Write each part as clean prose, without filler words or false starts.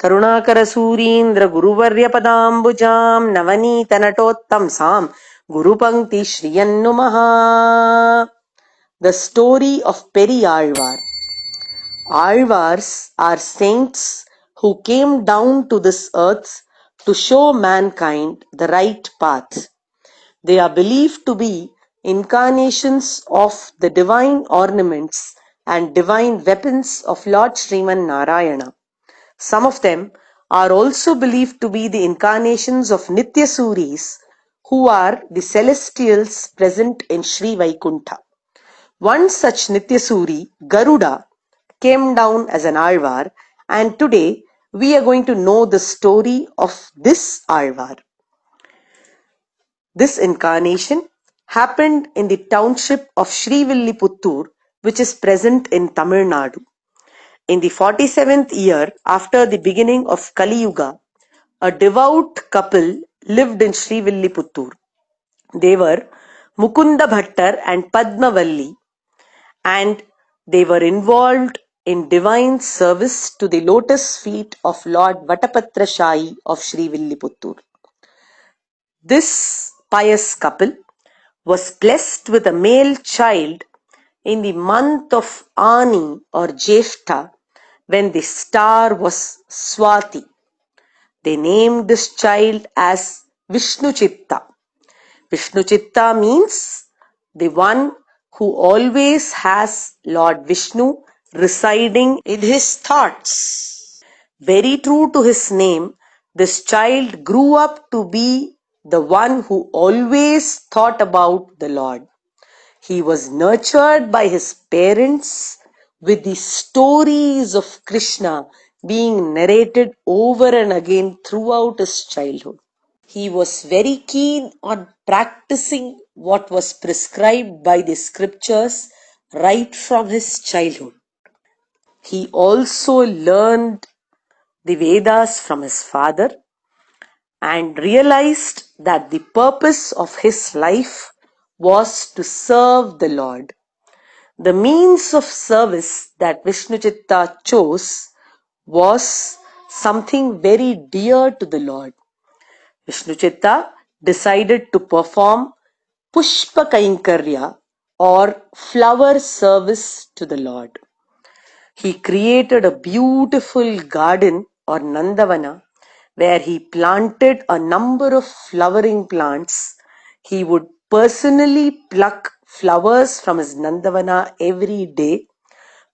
करुणाकरसूरीन्द्र गुरुवर्यपदाम्बुजां नवनीतनटोत्तंसां गुरुपङ्क्ति श्रियन्नुमः. The story of Periyaazhwar. Azhwars are saints who came down to this earth to show mankind the right path. They are believed to be incarnations of the divine ornaments and divine weapons of Lord Sriman Narayana. Some of them are also believed to be the incarnations of Nityasuris, who are the celestials present in Sri Vaikuntha. One such Nityasuri, Garuda, came down as an Azhwar, and today we are going to know the story of this Azhwar. This incarnation happened in the township of Srivilliputtur, which is present in Tamil Nadu. In the 47th year after the beginning of Kali Yuga, a devout couple lived in Srivilliputtur. They were Mukunda Bhattar and Padmavalli, and they were involved in divine service to the lotus feet of Lord Vatapatra Shahi of Srivilliputtur. This pious couple was blessed with a male child in the month of Ani or Jeshta, when the star was Swati. They named this child as Vishnuchitta. Vishnuchitta means the one who always has Lord Vishnu residing in his thoughts. Very true to his name, this child grew up to be the one who always thought about the Lord. He was nurtured by his parents with the stories of Krishna being narrated over and again throughout his childhood. He was very keen on practicing what was prescribed by the scriptures right from his childhood. He also learned the Vedas from his father and realized that the purpose of his life was to serve the Lord. The means of service that Vishnuchitta chose was something very dear to the Lord. Vishnuchitta decided to perform Pushpa Kainkarya or flower service to the Lord. He created a beautiful garden or Nandavana where he planted a number of flowering plants. He would personally pluck flowers from his Nandavana every day,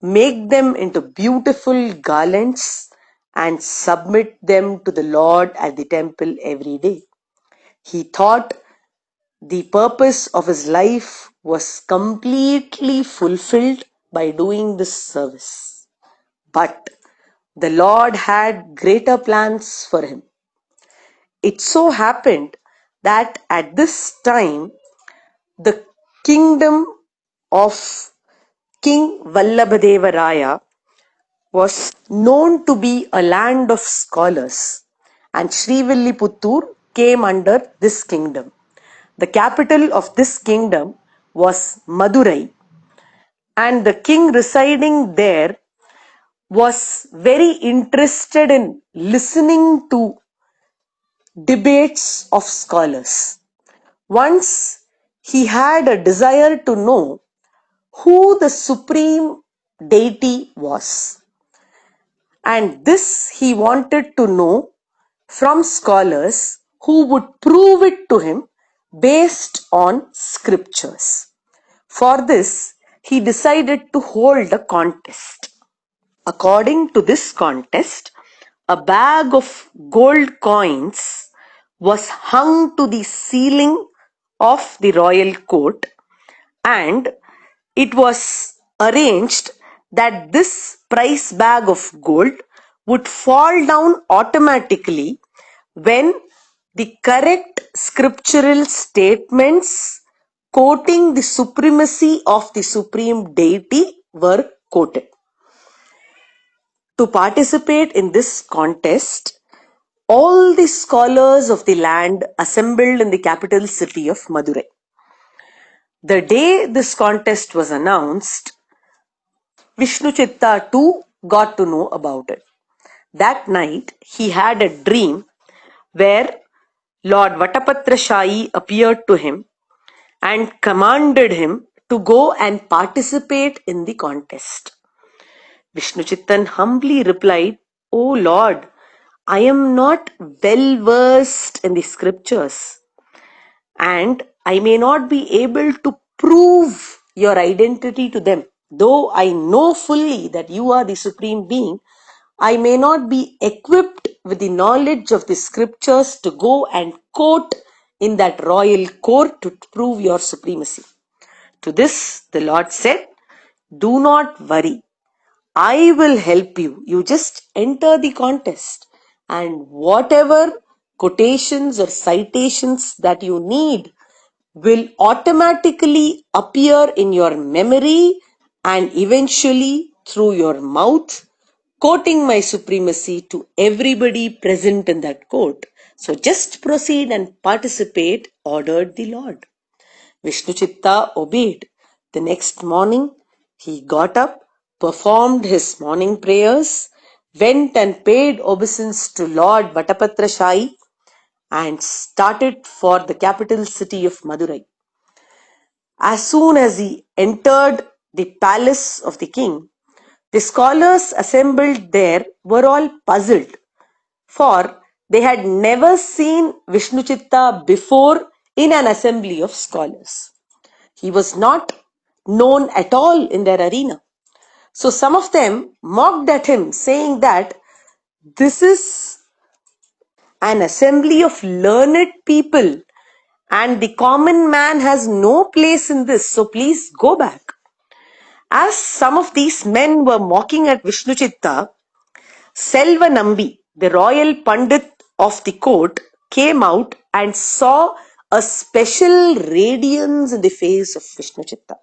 make them into beautiful garlands, and submit them to the Lord at the temple every day. He thought the purpose of his life was completely fulfilled by doing this service. But the Lord had greater plans for him. It so happened that at this time, the kingdom of King Vallabhadeva Raya was known to be a land of scholars, and Srivilliputtur came under this kingdom. The capital of this kingdom was Madurai, and the king residing there was very interested in listening to debates of scholars. Once he had a desire to know who the supreme deity was, and this he wanted to know from scholars who would prove it to him based on scriptures. For this, he decided to hold a contest. According to this contest, a bag of gold coins was hung to the ceiling of the royal court, and it was arranged that this price bag of gold would fall down automatically when the correct scriptural statements quoting the supremacy of the supreme deity were quoted. To participate in this contest, all the scholars of the land assembled in the capital city of Madurai. The day this contest was announced, Vishnuchitta too got to know about it. That night he had a dream where Lord Vatapatrashayi appeared to him and commanded him to go and participate in the contest. Vishnuchittan humbly replied, "O Lord, I am not well versed in the scriptures, and I may not be able to prove your identity to them. Though I know fully that you are the Supreme Being, I may not be equipped with the knowledge of the scriptures to go and quote in that royal court to prove your supremacy." To this, the Lord said, "Do not worry. I will help you. You just enter the contest, and whatever quotations or citations that you need will automatically appear in your memory and eventually through your mouth, quoting my supremacy to everybody present in that court. So just proceed and participate," ordered the Lord. Vishnuchitta obeyed. The next morning, he got up, performed his morning prayers, went and paid obeisance to Lord Vatapatrashayi, and started for the capital city of Madurai. As soon as he entered the palace of the king, the scholars assembled there were all puzzled, for they had never seen Vishnuchitta before in an assembly of scholars. He was not known at all in their arena. So some of them mocked at him, saying that this is an assembly of learned people and the common man has no place in this, so please go back. As some of these men were mocking at Vishnuchitta, Selva Nambi, the royal Pandit of the court, came out and saw a special radiance in the face of Vishnuchitta.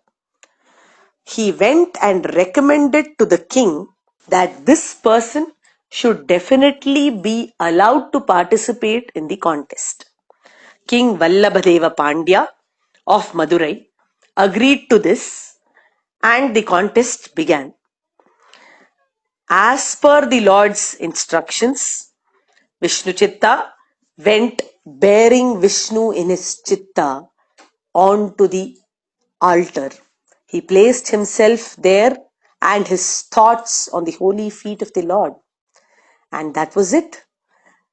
He went and recommended to the king that this person should definitely be allowed to participate in the contest. King Vallabhadeva Pandya of Madurai agreed to this, and the contest began. As per the Lord's instructions, Vishnuchitta went bearing Vishnu in his chitta onto the altar. He placed himself there and his thoughts on the holy feet of the Lord. And that was it.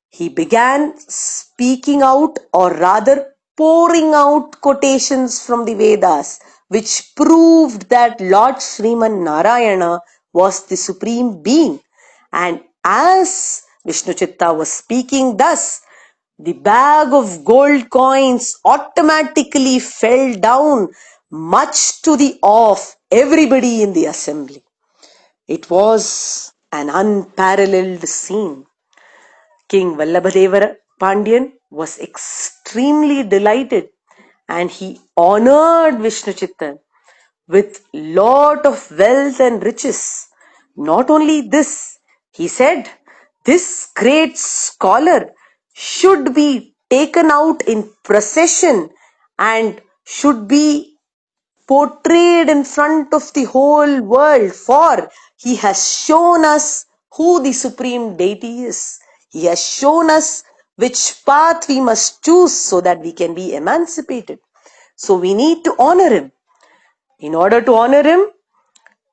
He began speaking out, or rather pouring out quotations from the Vedas, which proved that Lord Sriman Narayana was the supreme being. And as Vishnuchitta was speaking thus, the bag of gold coins automatically fell down, much to the awe of everybody in the assembly. It was an unparalleled scene. King Vallabhadeva Pandyan was extremely delighted, and he honored Vishnuchittan with lot of wealth and riches. Not only this, he said, this great scholar should be taken out in procession and should be portrayed in front of the whole world, for he has shown us who the supreme deity is. He has shown us which path we must choose so that we can be emancipated. So we need to honor him. In order to honor him,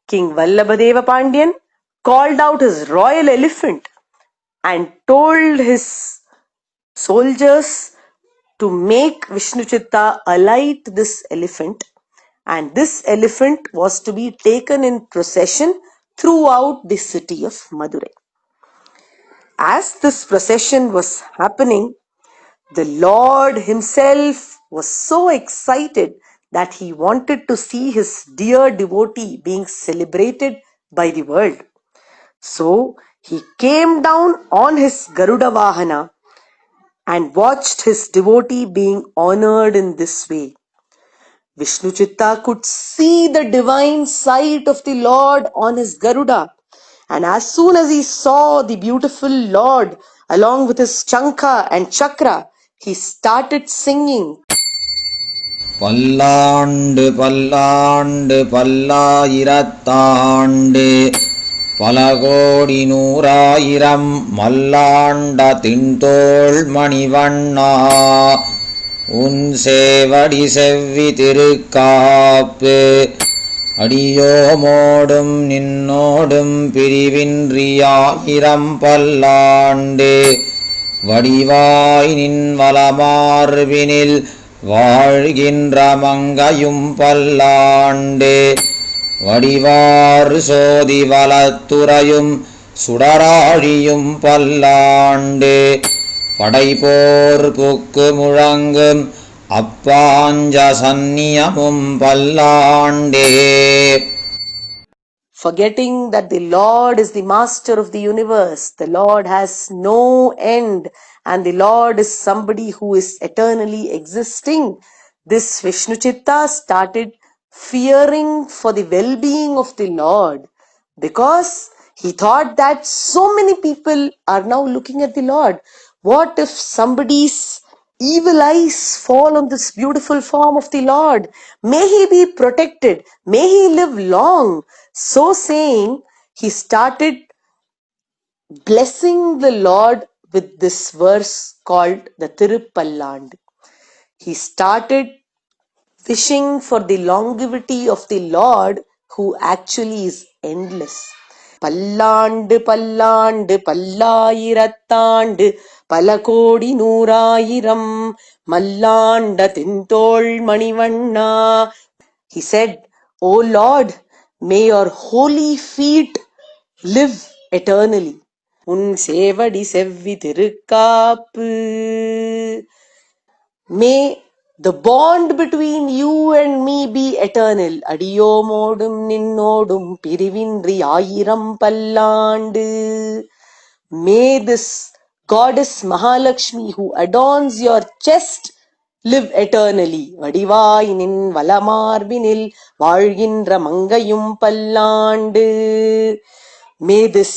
King Vallabhadeva Pandyan called out his royal elephant and told his soldiers to make Vishnuchitta alight this elephant, and this elephant was to be taken in procession throughout the city of Madurai. As this procession was happening, the Lord himself was so excited that he wanted to see his dear devotee being celebrated by the world. So he came down on his Garuda Vahana and watched his devotee being honored in this way. Vishnuchitta could see the divine sight of the Lord on his Garuda, and as soon as he saw the beautiful Lord along with his Chankha and Chakra, he started singing. பல்லாண்டு பல்லாண்டு பல்லாயிரத்தாண்டு பல கோடி நூறாயிரம் மல்லாண்ட தின்தோள் மணிவண்ணா உன் சேவடி செவ்வி திருக்காப்பு அடியோமோடும் நின்னோடும் பிரிவின்றியாயிரம் பல்லாண்டு வடிவாய் நின் வலமார்பினில் வாழ்கின்ற மங்கையும் பல்லாண்டு வடிவார் சோதி வலத்துறையும் சுடராழியும் பல்லாண்டு படைபோர் புக்கு முழங்கும் அப்பாஞ்ச சந்நியமும் பல்லாண்டே. Forgetting that the Lord is the master of the universe, the Lord has no end, and the Lord is somebody who is eternally existing, this Vishnu Chitta started fearing for the well-being of the Lord, because he thought that so many people are now looking at the Lord. What if somebody's evil eyes fall on this beautiful form of the Lord? May he be protected. May he live long. So saying, he started blessing the Lord with this verse called the Tirupallandu. He started wishing for the longevity of the Lord, who actually is endless. பல்லாண்டு பல்லாண்டு பல்லாயிரத்தாண்டு பல கோடி நூறாயிரம் மல்லாண்ட தின்தோள் மணிவண்ணா. He said, O Lord, may your holy feet live eternally. உன் சேவடி செவ்வி Thirukkappu. May the bond between you and me be eternal. அடியோமோடும் நின்னோடும் பிரிவின்றி ஆயிரம் பல்லாண்டு. May this goddess Mahalakshmi who adorns your chest live eternally. வடிவாய் நின் வலமார்பினில் வாழ்கின்ற மங்கையும் பல்லாண்டு. May this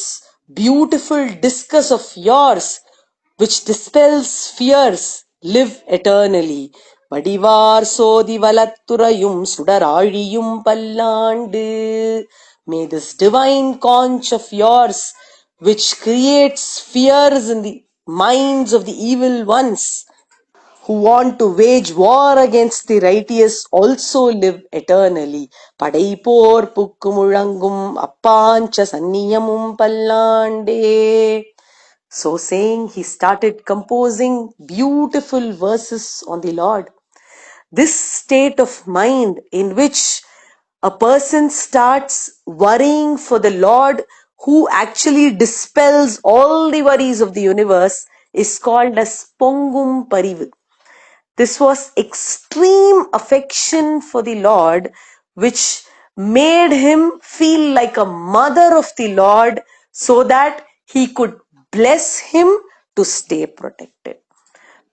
beautiful discus of yours, which dispels fears, live eternally. வடிவார் சோதி வலத்துறையும் சுடராழியும் பல்லாண்டு. May this divine conch of yours, which creates fears in the minds of the evil ones who want to wage war against the righteous, also live eternally. படைப்போர் புக்கு முழங்கும் அப்பாஞ்ச சந்நியமும் பல்லாண்டே. So saying, he started composing beautiful verses on the Lord. This state of mind in which a person starts worrying for the Lord, who actually dispels all the worries of the universe, is called as Pongum Parivu. This was extreme affection for the Lord, which made him feel like a mother of the Lord, so that he could bless him to stay protected.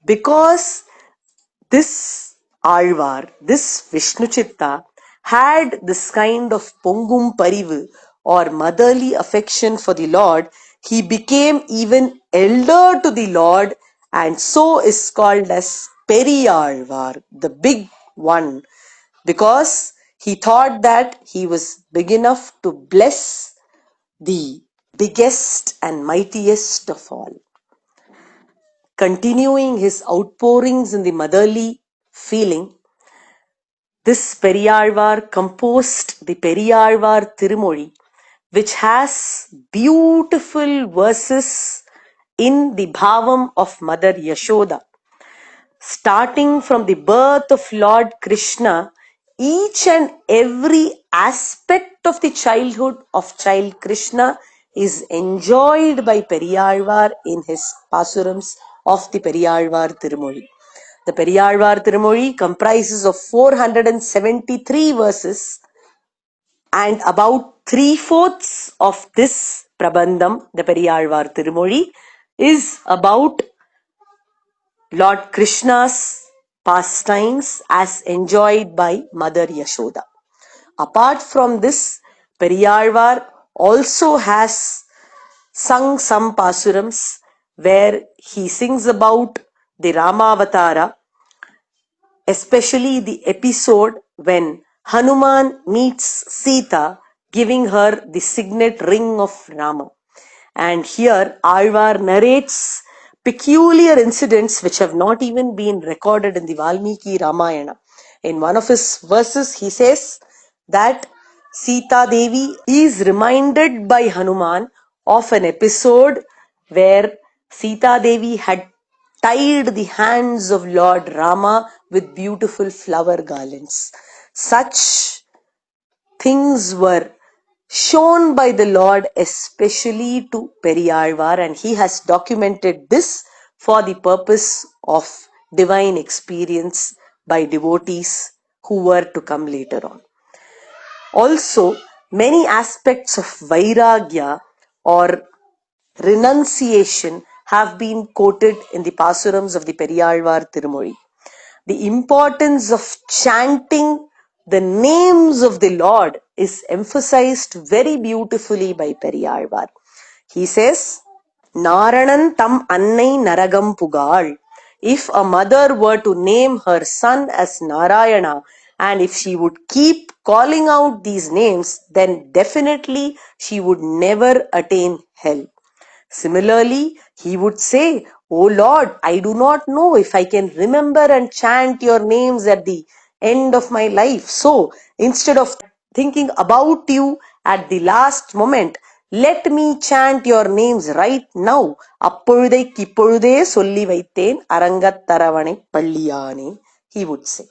Because this Azhwar, this Vishnu Chitta, had this kind of Pongum Parivu or motherly affection for the Lord, he became even elder to the Lord, and so is called as Periyaazhwar, the big one, because he thought that he was big enough to bless the biggest and mightiest of all. Continuing his outpourings in the motherly feeling, this Periyaazhwar composed the Periyaazhwar Tirumozhi, which has beautiful verses in the bhavam of Mother Yashoda. Starting from the birth of Lord Krishna, each and every aspect of the childhood of child Krishna is enjoyed by Periyaazhwar in his pasurams of the Periyaazhwar Tirumozhi. The Periyaazhwar Tirumozhi comprises of 473 verses, and about 3/4 of this Prabandham, the Periyaazhwar Tirumozhi, is about Lord Krishna's pastimes as enjoyed by Mother Yashoda. Apart from this, Periyaazhwar also has sung some pasurams where he sings about the Ramavatara, especially the episode when Hanuman meets Sita, giving her the signet ring of Rama. And here Alvar narrates peculiar incidents which have not even been recorded in the Valmiki Ramayana. In one of his verses, he says that Sita Devi is reminded by Hanuman of an episode where Sita Devi had tied the hands of Lord Rama with beautiful flower garlands. Such things were shown by the Lord especially to Periyaazhwar, and he has documented this for the purpose of divine experience by devotees who were to come later on. Also, many aspects of Vairagya or renunciation have been quoted in the Pasurams of the Periyazhwar Tirumozhi. The importance of chanting the names of the Lord is emphasized very beautifully by Periyazhwar. He says, Naranan tam annai naragam pugal. If a mother were to name her son as Narayana, and if she would keep calling out these names, then definitely she would never attain hell. Similarly, he would say, O Lord, I do not know if I can remember and chant your names at the end of my life. So, instead of thinking about you at the last moment, let me chant your names right now. அப்பொழுதைக்கு இப்பொழுதே சொல்லி வைத்தேன் அரங்கத்தரவணை பள்ளியானே, he would say.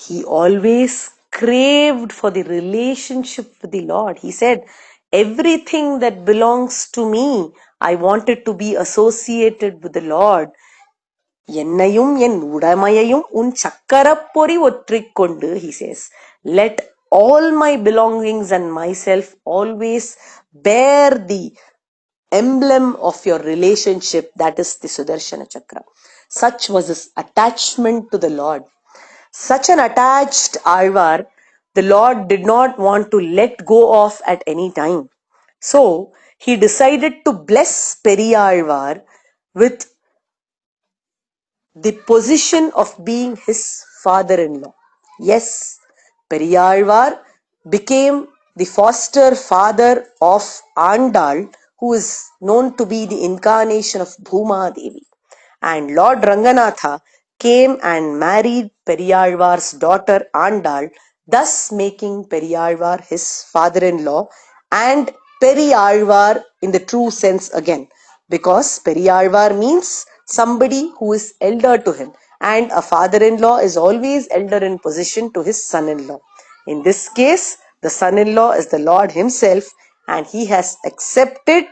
He always craved for the relationship with the Lord. He said, everything that belongs to me, I wanted to be associated with the Lord. என்னையும் என் உடைமையையும் உன் சக்கரப்பொறி ஒற்றிக்கொண்டு, he says, let all my belongings and myself always bear the emblem of your relationship, that is the Sudarshana Chakra. Such was his attachment to the Lord. Such an attached Alvar, the Lord did not want to let go of at any time. So, he decided to bless Periyazhwar with the position of being his father-in-law. Yes, Periyazhwar became the foster father of Andal, who is known to be the incarnation of Bhuma Devi. And Lord Ranganatha came and married Periyazhwar's daughter Andal, thus making Periyazhwar his father-in-law and Periyazhwar in the true sense again, because Periyazhwar means somebody who is elder to him, and a father-in-law is always elder in position to his son-in-law. In this case, the son-in-law is the Lord himself, and he has accepted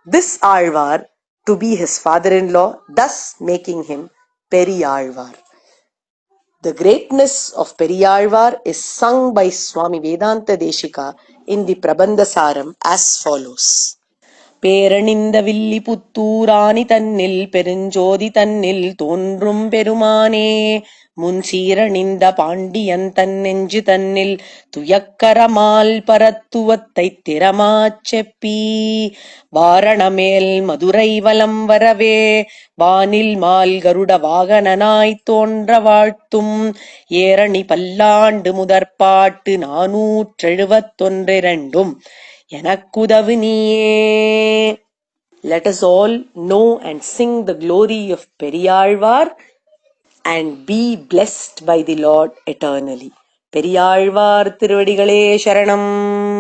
this Alvar to be his father-in-law, thus making him Periyazhwar. The greatness of Periyazhwar is sung by Swami Vedanta Deshika in the Prabandhasaram as follows. பேரணிந்த வில்லி புத்தூராணி தன்னில் பெருஞ்சோதி தன்னில் தோன்றும் பெருமானே, முன் சீரணிந்த பாண்டியன் தன் நெஞ்சு தன்னில் துயக்கரமால் பரத்துவத்தைத் திறமாச் செப்பி, வாரணமேல் மதுரை வலம் வரவே வானில் மால் கருட வாகனனாய்த் தோன்ற வாழ்த்தும் ஏரணி பல்லாண்டு முதற்பாட்டு 471 எனக்குதவு நீயே. Let us all know and sing the glory of Periyazhwar and be blessed by the Lord eternally. Periyazhwar திருவடிகளே சரணம்.